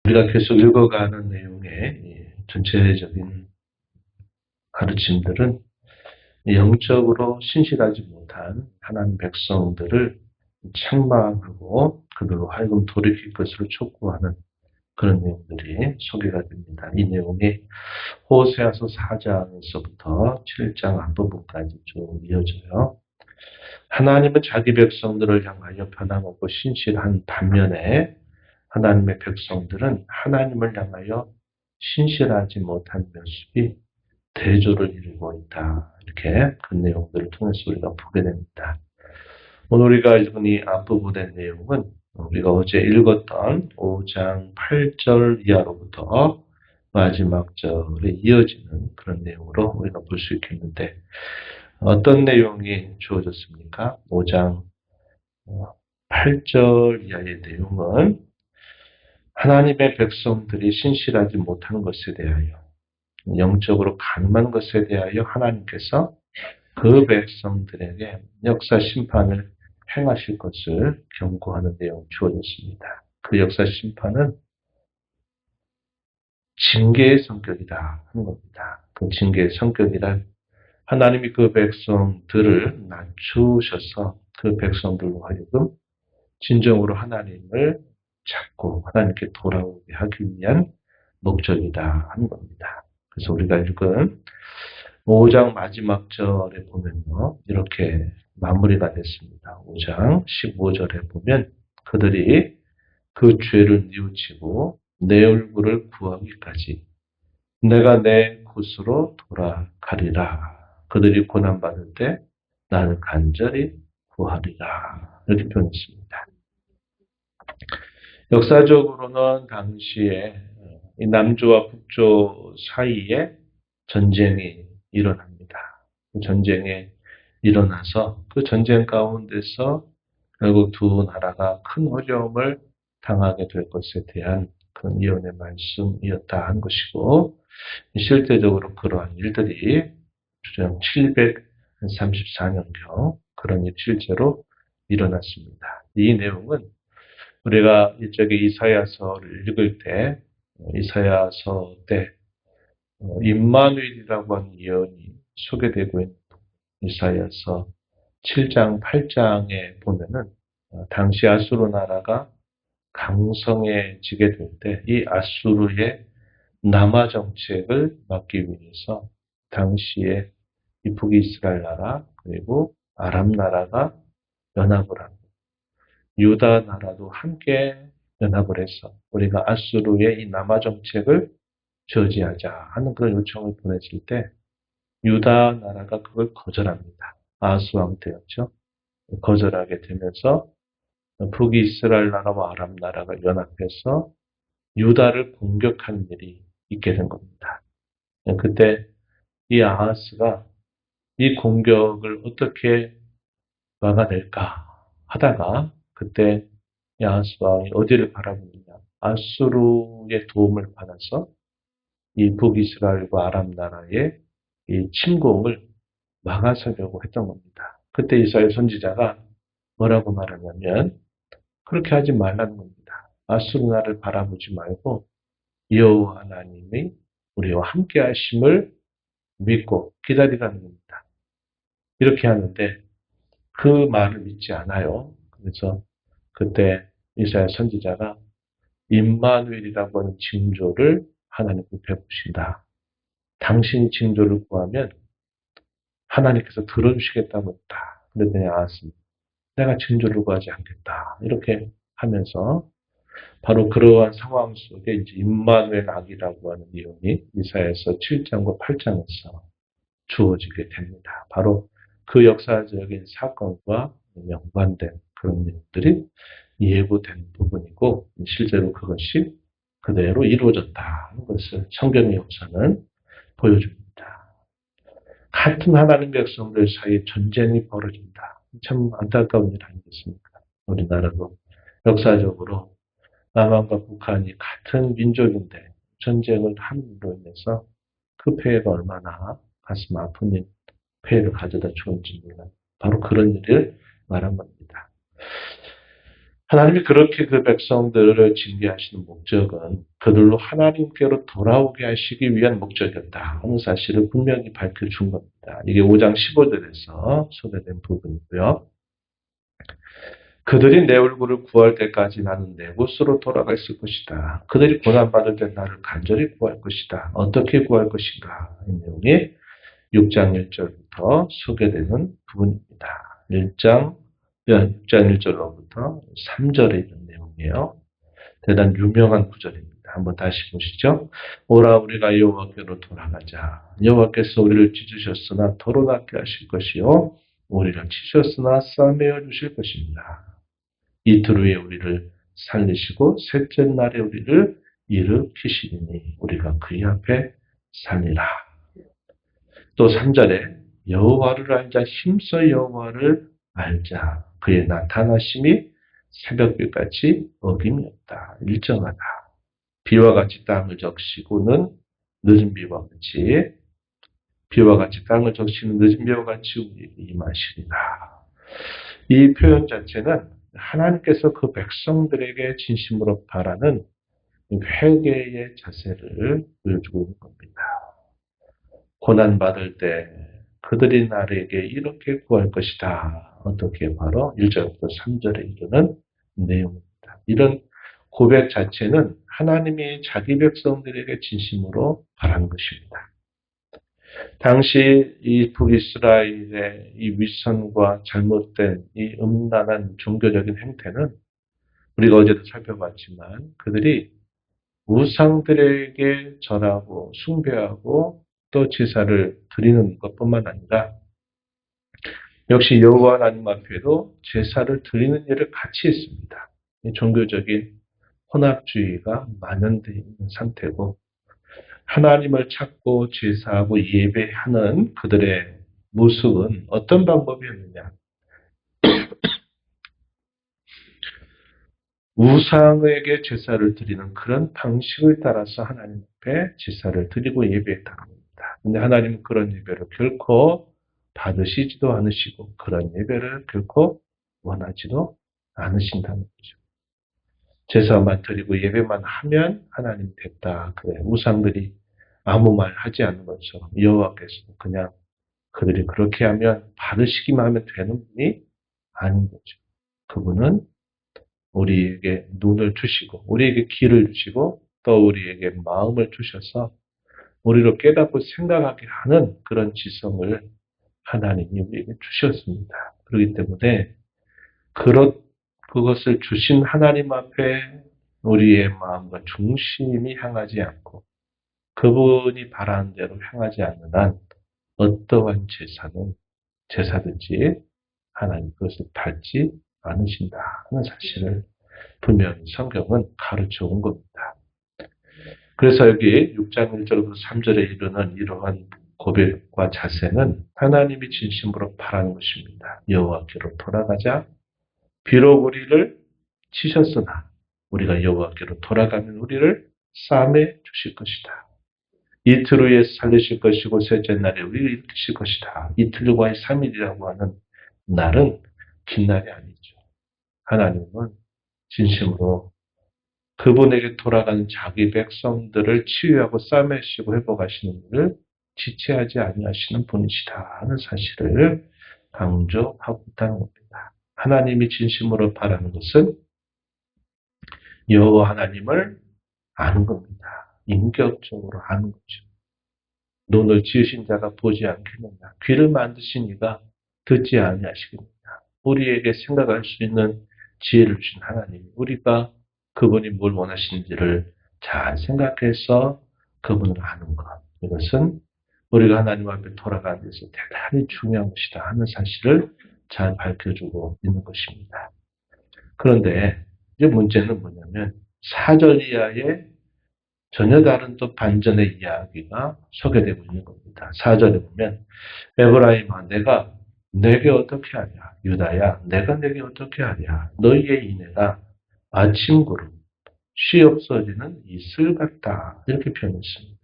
우리가 계속 읽어가는 내용의 전체적인 가르침들은 영적으로 신실하지 못한 하나님 백성들을 책망하고 그들로 하여금 돌이킬 것을 촉구하는 그런 내용들이 소개가 됩니다. 이 내용이 호세아서 4장에서부터 7장 앞부분까지 쭉 이어져요. 하나님은 자기 백성들을 향하여 변함없고 신실한 반면에 하나님의 백성들은 하나님을 향하여 신실하지 못한 모습이 대조를 이루고 있다. 이렇게 그 내용들을 통해서 우리가 보게 됩니다. 오늘 우리가 읽은 이 앞부분의 내용은 우리가 어제 읽었던 5장 8절 이하로부터 마지막 절에 이어지는 그런 내용으로 우리가 볼 수 있겠는데 어떤 내용이 주어졌습니까? 5장 8절 이하의 내용은 하나님의 백성들이 신실하지 못하는 것에 대하여 영적으로 가늠한 것에 대하여 하나님께서 그 백성들에게 역사 심판을 행하실 것을 경고하는 내용이 주어졌습니다. 그 역사 심판은 징계의 성격이다 하는 겁니다. 그 징계의 성격이란 하나님이 그 백성들을 낮추셔서 그 백성들로 하여금 진정으로 하나님을 찾고 하나님께 돌아오게 하기 위한 목적이다 하는 겁니다. 그래서 우리가 읽은 5장 마지막 절에 보면요. 이렇게 마무리가 됐습니다. 5장 15절에 보면 그들이 그 죄를 뉘우치고 내 얼굴을 구하기까지 내가 내 곳으로 돌아가리라. 그들이 고난받을 때 나는 간절히 구하리라. 이렇게 표현했습니다. 역사적으로는 당시에 이 남조와 북조 사이에 전쟁이 일어납니다. 그 전쟁에 일어나서 그 전쟁 가운데서 결국 두 나라가 큰 어려움을 당하게 될 것에 대한 그런 예언의 말씀이었다 한 것이고 실제적으로 그러한 일들이 주전 734년경 그런 일이 실제로 일어났습니다. 이 내용은 우리가 이쪽에 이사야서를 읽을 때 이사야서 때 임마누엘이라고 하는 예언이 소개되고 있는 이사야서 7장, 8장에 보면은 당시 아수르 나라가 강성해지게 될 때 이 아수르의 남하 정책을 막기 위해서 당시에 이 북이스라엘 나라 그리고 아람 나라가 연합을 하고 유다 나라도 함께 연합을 해서 우리가 아수르의 이 남하 정책을 저지하자 하는 그런 요청을 보냈을 때 유다 나라가 그걸 거절합니다. 아하스 왕 때였죠. 거절하게 되면서 북이스라엘 나라와 아람 나라가 연합해서 유다를 공격한 일이 있게 된 겁니다. 그때 이 아하스가 이 공격을 어떻게 막아낼까 하다가 그때 이 아하스 왕이 어디를 바라보느냐 아수르의 도움을 받아서 이 북이스라엘과 아람 나라의 이 침공을 막아서려고 했던 겁니다. 그때 이사야 선지자가 뭐라고 말하냐면 그렇게 하지 말라는 겁니다. 아수르 나라를 바라보지 말고 여호와 하나님이 우리와 함께 하심을 믿고 기다리라는 겁니다. 이렇게 하는데 그 말을 믿지 않아요. 그래서 그때 이사야 선지자가 임마누엘이라고 하는 징조를 하나님께 베푸신다. 당신이 징조를 구하면 하나님께서 들어주시겠다고 했다. 그랬더니 아하스는 내가 징조를 구하지 않겠다. 이렇게 하면서 바로 그러한 상황 속에 이제 임마누엘 악이라고 하는 내용이 이사야서 7장과 8장에서 주어지게 됩니다. 바로 그 역사적인 사건과 연관된 그런 내용들이 예고된 부분이고 실제로 그것이 그대로 이루어졌다는 것을 성경의 역사는 보여줍니다. 같은 하나님 백성들 사이에 전쟁이 벌어진다. 참 안타까운 일 아니겠습니까? 우리나라도 역사적으로 남한과 북한이 같은 민족인데 전쟁을 함으로 인해서 그 폐해가 얼마나 가슴 아픈 일, 폐해를 가져다 주었는지 몰라요. 바로 그런 일을 말한 겁니다. 하나님이 그렇게 그 백성들을 징계하시는 목적은 그들로 하나님께로 돌아오게 하시기 위한 목적이었다 하는 사실을 분명히 밝혀준 겁니다. 이게 5장 15절에서 소개된 부분이고요. 그들이 내 얼굴을 구할 때까지 나는 내 곳으로 돌아가 있을 것이다. 그들이 고난받을 때 나를 간절히 구할 것이다. 어떻게 구할 것인가? 이 내용이 6장 1절부터 소개되는 부분입니다. 6장 1절로부터 3절에 이런 내용이에요. 대단히 유명한 구절입니다. 한번 다시 보시죠. 오라 우리가 여호와께로 돌아가자. 여호와께서 우리를 찢으셨으나 토론하게 하실 것이요 우리를 치셨으나 싸매어 주실 것입니다. 이틀 후에 우리를 살리시고 셋째 날에 우리를 일으키시리니 우리가 그의 앞에 살리라. 또 3절에 여호와를 알자 힘써 여호와를 알자. 그의 나타나심이 새벽빛같이 어김이 없다. 일정하다. 비와 같이 땅을 적시고는 늦은 비와 같이 땅을 적시는 늦은 비와 같이 우리에게 임하시리라. 이 표현 자체는 하나님께서 그 백성들에게 진심으로 바라는 회개의 자세를 보여주고 있는 겁니다. 고난받을 때 그들이 나에게 이렇게 구할 것이다. 어떻게 바로 1절부터 3절에 이르는 내용입니다. 이런 고백 자체는 하나님이 자기 백성들에게 진심으로 바라는 것입니다. 당시 이 북이스라엘의 이 위선과 잘못된 이 음란한 종교적인 행태는 우리가 어제도 살펴봤지만 그들이 우상들에게 절하고 숭배하고 또 제사를 드리는 것뿐만 아니라 역시 여호와 하나님 앞에도 제사를 드리는 일을 같이 했습니다. 종교적인 혼합주의가 만연되어 있는 상태고 하나님을 찾고 제사하고 예배하는 그들의 모습은 어떤 방법이었느냐? 우상에게 제사를 드리는 그런 방식을 따라서 하나님 앞에 제사를 드리고 예배했다는 겁니다. 근데 하나님은 그런 예배를 결코 받으시지도 않으시고 그런 예배를 결코 원하지도 않으신다는 거죠. 제사만 드리고 예배만 하면 하나님 됐다. 그래. 우상들이 아무 말 하지 않는 것처럼 여호와께서 그냥 그들이 그렇게 하면 받으시기만 하면 되는 분이 아닌 거죠. 그분은 우리에게 눈을 주시고 우리에게 귀를 주시고 또 우리에게 마음을 주셔서 우리로 깨닫고 생각하게 하는 그런 지성을 하나님이 우리에게 주셨습니다. 그렇기 때문에 그것을 주신 하나님 앞에 우리의 마음과 중심이 향하지 않고 그분이 바라는 대로 향하지 않는 한 어떠한 제사든지 하나님 그것을 받지 않으신다 하는 사실을 분명히 성경은 가르쳐 온 겁니다. 그래서 여기 6장 1절부터 3절에 이르는 이러한 고백과 자세는 하나님이 진심으로 바라는 것입니다. 여호와께로 돌아가자. 비록 우리를 치셨으나 우리가 여호와께로 돌아가면 우리를 싸매 주실 것이다. 이틀 후에 살리실 것이고 셋째 날에 우리를 일으키실 것이다. 이틀과 3일이라고 하는 날은 긴 날이 아니죠. 하나님은 진심으로 그분에게 돌아가는 자기 백성들을 치유하고 싸매시고 회복하시는 일을 지체하지 아니하시는 분이시다 하는 사실을 강조하고 있다는 겁니다. 하나님이 진심으로 바라는 것은 여호와 하나님을 아는 겁니다. 인격적으로 아는 거죠. 눈을 지으신 자가 보지 않겠느냐. 귀를 만드신 이가 듣지 아니하시겠느냐. 우리에게 생각할 수 있는 지혜를 주신 하나님. 우리가 그분이 뭘 원하시는지를 잘 생각해서 그분을 아는 것. 이것은 우리가 하나님 앞에 돌아가는 데서 대단히 중요한 것이다 하는 사실을 잘 밝혀주고 있는 것입니다. 그런데 이제 문제는 뭐냐면 4절 이하에 전혀 다른 또 반전의 이야기가 소개되고 있는 겁니다. 4절에 보면 에브라임아 내가 내게 어떻게 하냐. 유다야 내가 내게 어떻게 하냐. 너희의 인애가 아침 구름 쉬 없어지는 이슬 같다. 이렇게 표현했습니다.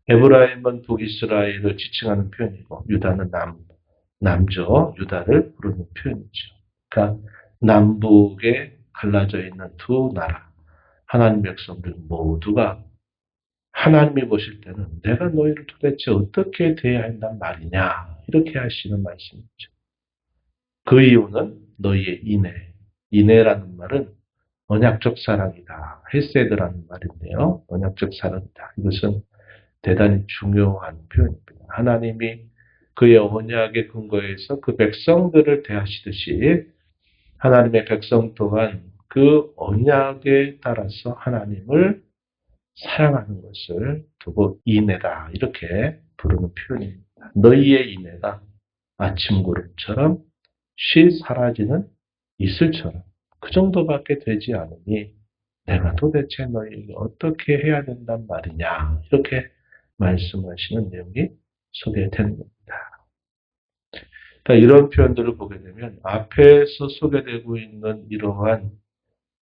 에브라임은 북이스라엘을 지칭하는 표현이고 유다는 남조 유다를 부르는 표현이죠. 그러니까 남북의 갈라져 있는 두 나라, 하나님 백성들 모두가 하나님이 보실 때는 내가 너희를 도대체 어떻게 대해야 한단 말이냐 이렇게 하시는 말씀이죠. 그 이유는 너희의 인애. 인애라는 말은 언약적 사랑이다. 헤세드라는 말인데요. 언약적 사랑이다. 이것은 대단히 중요한 표현입니다. 하나님이 그의 언약의 근거에서 그 백성들을 대하시듯이 하나님의 백성 또한 그 언약에 따라서 하나님을 사랑하는 것을 두고 인애다. 이렇게 부르는 표현입니다. 너희의 인애가 아침 구름처럼 쉬 사라지는 이슬처럼 그 정도밖에 되지 않으니 내가 도대체 너희에게 어떻게 해야 된단 말이냐 이렇게 말씀하시는 내용이 소개되는 겁니다. 그러니까 이런 표현들을 보게 되면 앞에서 소개되고 있는 이러한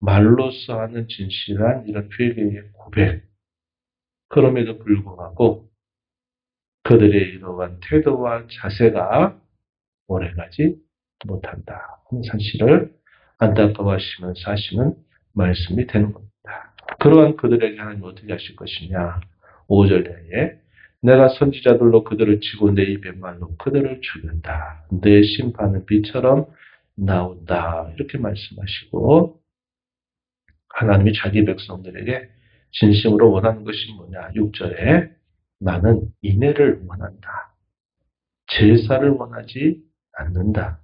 말로써 하는 진실한 이런 회개의 고백 그럼에도 불구하고 그들의 이러한 태도와 자세가 오래가지 못한다 하는 사실을 안타까워하시면서 하시는 말씀이 되는 겁니다. 그러한 그들에게 하나님 어떻게 하실 것이냐 5절에 내가 선지자들로 그들을 치고 내 입의 말로 그들을 죽였다. 내 심판은 비처럼 나온다. 이렇게 말씀하시고 하나님이 자기 백성들에게 진심으로 원하는 것이 뭐냐 6절에 나는 인애를 원한다. 제사를 원하지 않는다.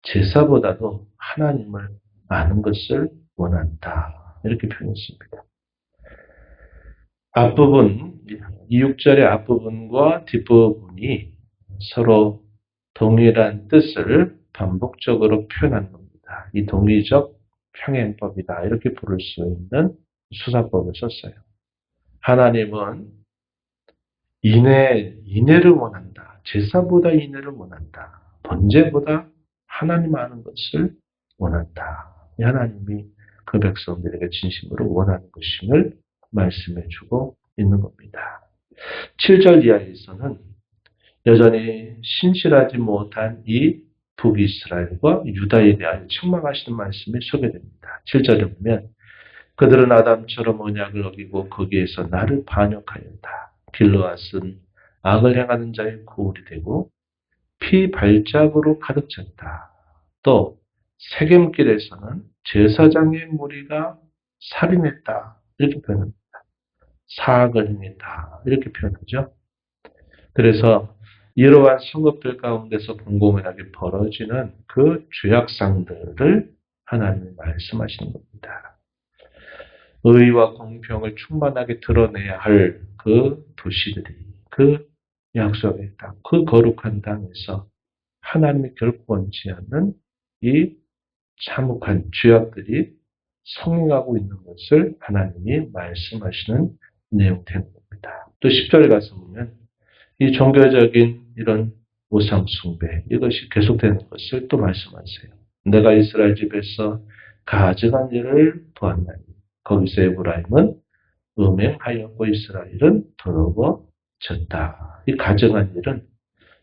제사보다도 하나님을 아는 것을 원한다. 이렇게 표현했습니다. 앞부분, 이 6절의 앞부분과 뒷부분이 서로 동일한 뜻을 반복적으로 표현하는 겁니다. 이 동의적 평행법이다. 이렇게 부를 수 있는 수사법을 썼어요. 하나님은 인애를 원한다. 제사보다 인애를 원한다. 번제보다 하나님 아는 것을 원한다. 하나님이 그 백성들에게 진심으로 원하는 것임을 말씀해주고 있는 겁니다. 7절 이하에서는 여전히 신실하지 못한 이 북이스라엘과 유다에 대하여 책망하시는 말씀이 소개됩니다. 7절에 보면 그들은 아담처럼 언약을 어기고 거기에서 나를 반역하였다. 길르앗은 악을 행하는 자의 고울이 되고 피 발작으로 가득 찼다. 또 세겜길에서는 제사장의 무리가 살인했다. 이렇게 표현합니다. 사악을 행했다. 이렇게 표현하죠. 그래서 이러한 성읍들 가운데서 공공연하게 벌어지는 그 죄악상들을 하나님이 말씀하시는 겁니다. 의와 공평을 충만하게 드러내야 할 그 도시들이 그 약속의 땅, 그 거룩한 땅에서 하나님이 결코 원치 않는 이 참혹한 죄악들이 성행하고 있는 것을 하나님이 말씀하시는 내용이 되는 겁니다. 또 10절에 가서 보면 이 종교적인 이런 우상 숭배 이것이 계속되는 것을 또 말씀하세요. 내가 이스라엘 집에서 가증한 일을 보았나니 거기서 에브라임은 음행하였고 이스라엘은 더러워졌다. 이 가증한 일은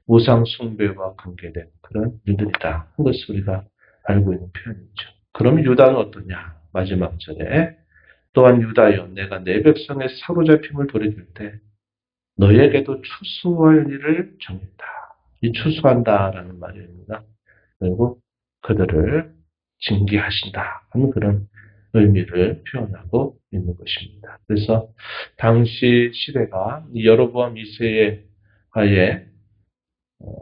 우상 숭배와 관계된 그런 일들이다. 그것을 우리가 알고 있는 표현이죠. 그럼 유다는 어떠냐? 마지막 절에 또한 유다여 내가 내 백성의 사로잡힘을 돌이킬 때 너에게도 추수할 일을 정했다. 이 추수한다라는 말입니다. 그리고 그들을 징계하신다 하는 그런 의미를 표현하고 있는 것입니다. 그래서 당시 시대가 여로보암 2세의 하에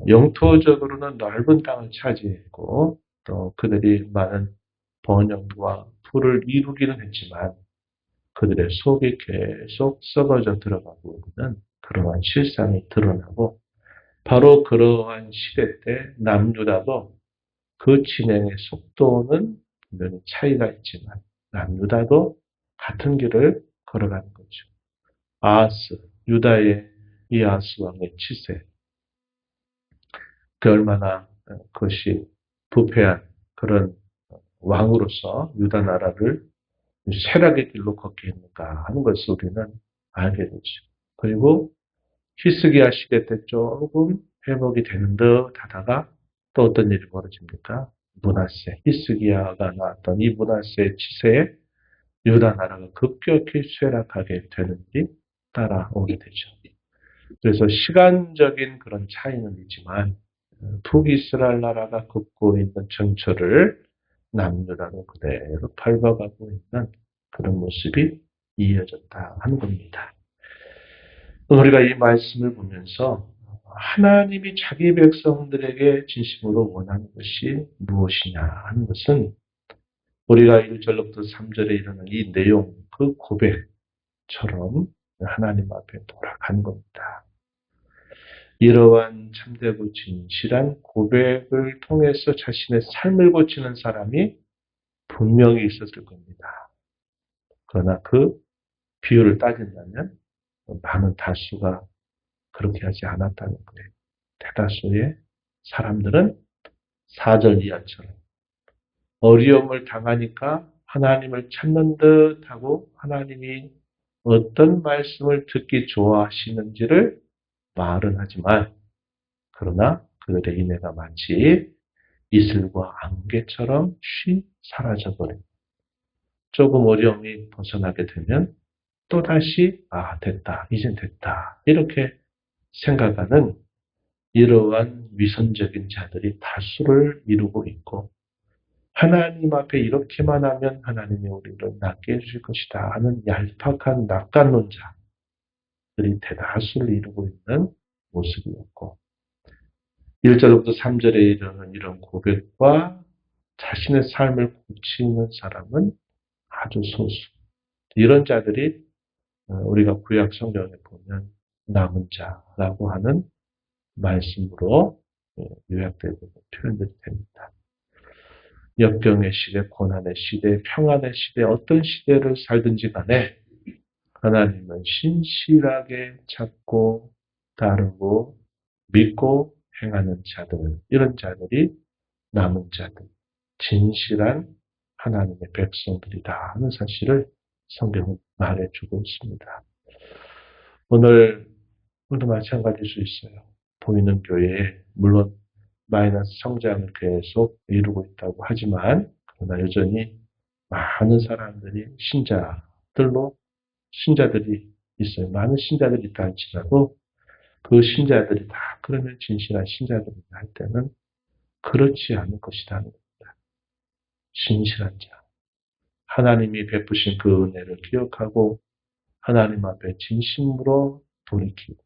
영토적으로는 넓은 땅을 차지했고 또 그들이 많은 번영과 부를 이루기는 했지만 그들의 속이 계속 썩어져 들어가고 있는 그러한 실상이 드러나고 바로 그러한 시대 때 남유다도 그 진행의 속도는 분명히 차이가 있지만 남유다도 같은 길을 걸어가는 거죠. 아하스, 유다의 이 아하스 왕의 치세 그 얼마나 그것이 부패한 그런 왕으로서 유다 나라를 쇠락의 길로 걷게 했는가 하는 것을 우리는 알게 되죠. 그리고 히스기야 시대 때 조금 회복이 되는 듯 하다가 또 어떤 일이 벌어집니까? 므낫세, 히스기야가 나왔던 이 므낫세의 치세에 유다 나라가 급격히 쇠락하게 되는 일이 따라오게 되죠. 그래서 시간적인 그런 차이는 있지만 북이스라엘 나라가 걷고 있는 정처를 남유다로 그대로 밟아가고 있는 그런 모습이 이어졌다 하는 겁니다. 우리가 이 말씀을 보면서 하나님이 자기 백성들에게 진심으로 원하는 것이 무엇이냐 하는 것은 우리가 1절로부터 3절에 이르는 이 내용, 그 고백처럼 하나님 앞에 돌아가는 겁니다. 이러한 참되고 진실한 고백을 통해서 자신의 삶을 고치는 사람이 분명히 있었을 겁니다. 그러나 그 비율을 따진다면 많은 다수가 그렇게 하지 않았다는 거예요. 대다수의 사람들은 4절 이하처럼 어려움을 당하니까 하나님을 찾는 듯하고 하나님이 어떤 말씀을 듣기 좋아하시는지를 말은 하지만 그러나 그들의 인애가 마치 이슬과 안개처럼 쉬 사라져버립니다. 조금 어려움이 벗어나게 되면 또다시 됐다, 이젠 됐다 이렇게 생각하는 이러한 위선적인 자들이 다수를 이루고 있고 하나님 앞에 이렇게만 하면 하나님이 우리를 낫게 해주실 것이다 하는 얄팍한 낙관론자들이 대다수를 이루고 있는 모습이었고 1절부터 3절에 이르는 이런 고백과 자신의 삶을 고치는 사람은 아주 소수. 이런 자들이 우리가 구약 성경에 보면 남은 자라고 하는 말씀으로 요약되고 표현들이 됩니다. 역경의 시대, 고난의 시대, 평안의 시대, 어떤 시대를 살든지 간에 하나님은 신실하게 찾고 따르고 믿고 행하는 자들, 이런 자들이 남은 자들, 진실한 하나님의 백성들이다 하는 사실을 성경은 말해주고 있습니다. 오늘도 마찬가지일 수 있어요. 보이는 교회에 물론 마이너스 성장을 계속 이루고 있다고 하지만 그러나 여전히 많은 사람들이 신자들이 있어요. 많은 신자들이 있다 할지라도 그 신자들이 다 그러면 진실한 신자들이다 할 때는 그렇지 않을 것이다 하는 겁니다. 신실한 자. 하나님이 베푸신 그 은혜를 기억하고 하나님 앞에 진심으로 돌이키고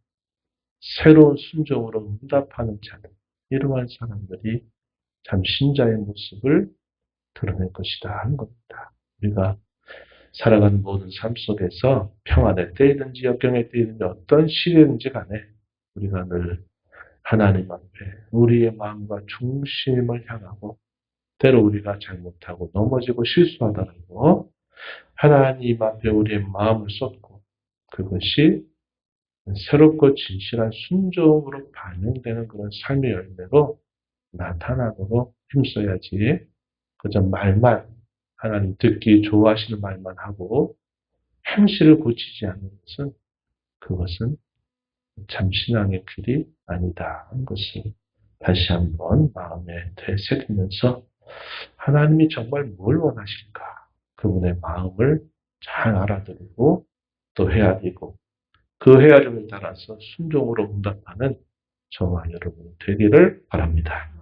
새로운 순종으로 응답하는 자들. 이러한 사람들이 참 신자의 모습을 드러낼 것이다 하는 겁니다. 우리가 살아가는 모든 삶 속에서 평안의 때이든지 역경의 때이든지 어떤 시대든지 간에 우리가 늘 하나님 앞에 우리의 마음과 중심을 향하고 때로 우리가 잘못하고 넘어지고 실수하더라도 하나님 앞에 우리의 마음을 쏟고 그것이 새롭고 진실한 순종으로 반영되는 그런 삶의 열매로 나타나도록 힘써야지 그저 말만 하나님 듣기 좋아하시는 말만 하고 행실을 고치지 않는 그것은 참 신앙의 길이 아니다 하는 것을 다시 한번 마음에 되새기면서 하나님이 정말 뭘 원하실까 그분의 마음을 잘 알아들고 또 헤아리고 그 헤아림을 따라서 순종으로 응답하는 저와 여러분이 되기를 바랍니다.